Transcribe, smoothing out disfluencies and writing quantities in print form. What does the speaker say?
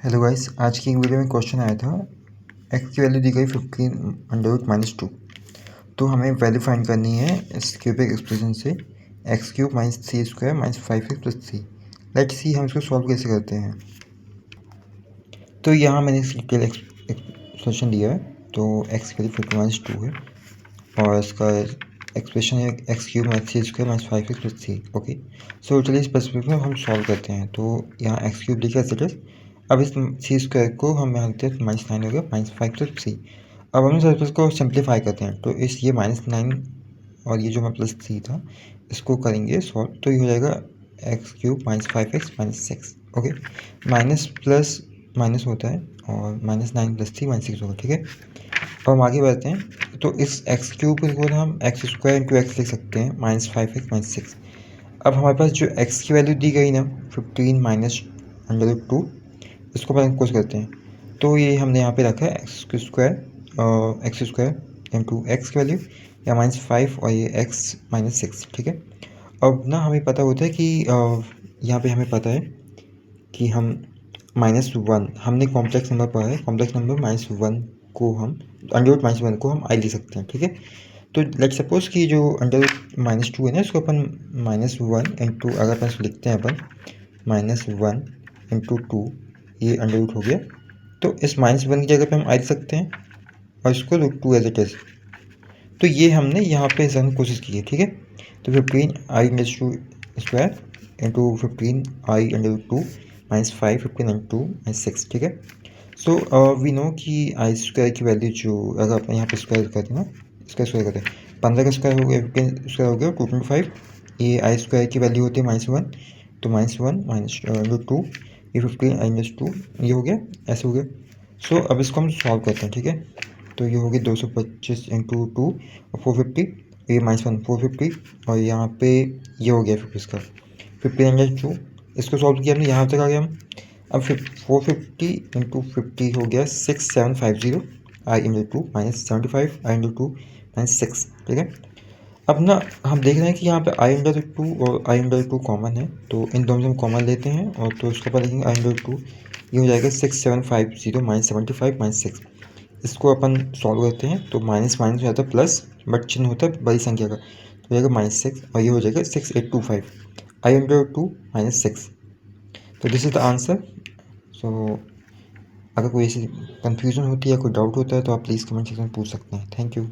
Hello guys, आज की video में क्वेश्चन आया था एक्स की वैल्यू दी गई 15√-2। तो हमें वैल्यू फाइंड करनी है इस क्यूबिक एक्सप्रेशन से x³ - 3² - 5x + 3। लेट्स सी हम इसको सॉल्व कैसे करते हैं। तो यहाँ मैंने डिटेल एक्सप्रेशन दिया है। तो x की वैल्यू 15-2 है और इसका एक्सप्रेशन है x³ - 3² - 5x + 3। ओके, सो चलिए इस पर्सपेक्टिव में हम सॉल्व करते हैं। तो यहाँ x³ लिखा है। अब इस c² को हम यहाँ लिखते हैं -9 हो गया -5 + 3। अब हम सर्कल को सिंप्लीफाई करते हैं। तो इस ये -9 और ये जो मैं +3 था इसको करेंगे सॉल्व। तो ये हो जाएगा x³ - 5x - 6। Okay, minus plus minus होता है और -9 + 3 -6 होगा। ठीक है, अब हम आगे बढ़ते हैं। तो इस x³ को हम x² × x लिख सकते हैं -5x - 6। अब हमारे पास जो x की वैल्यू दी गई ना 15 - √2, इसको अपन कोशिश करते हैं। तो ये हमने यहाँ पे रखा है x² × x की वैल्यू या -5 और ये x - 6। ठीक है, अब ना हमें पता होता है कि यहाँ पे हमें पता है कि हम -1 हमने कॉम्प्लेक्स नंबर पढ़ा है। कॉम्प्लेक्स नंबर -1 को हम √-1 को हम i लिख सकते हैं। ठीक है, तो लेट्स सपोज कि जो √-2 है ना इसको अपन -1 इंटू अगर अपन इसको लिखते हैं अपन -1 × 2, ये √ हो गया। तो इस -1 की जगह पे हम i लिख सकते हैं और इसको √2 एज इट इज़। तो ये हमने यहाँ पे करने की कोशिश की है। ठीक है, तो 15i ² इंटू 15i √2 -5 15 × 6। ठीक है, सो वी नो कि i² की वैल्यू जो अगर अपन यहाँ पे स्क्वायर करते हैं ना, इसका स्क्वायर करते हैं 15 का स्क्वायर हो गया 15 स्क्वायर हो गया 225। ये i² की वैल्यू होती है -1, तो -1 - √2, ये 15i - 2 ये हो गया, ऐसे हो गया। सो अब इसको हम सॉल्व करते हैं। ठीक है, तो ये हो गया 225 × 2 और 450, ये -1 450 और यहाँ पे ये हो गया 50 का 15 × 2। इसको सॉल्व किया हमने, यहाँ तक आ गया हम। अब 450 × 50 हो गया 6750 i × 2 -75 i × 2 -6। ठीक है, अब ना हम देख रहे हैं कि यहाँ पे i × 2 और i × 2 कॉमन है, तो इन दोनों से हम कॉमन लेते हैं और तो इसको अपन लिखेंगे i × 2। ये हो जाएगा 6750 -75 -6। इसको अपन सॉल्व करते हैं तो माइनस माइनस हो जाता है प्लस, बट चिन्ह होता है बड़ी संख्या का, तो हो जाएगा -6 और ये हो जाएगा 6825 i × 2 -6। तो दिस इज द आंसर। सो अगर कोई ऐसी कन्फ्यूजन होती है या कोई डाउट होता है तो आप प्लीज़ कमेंट सेक्शन में पूछ सकते हैं। Thank you.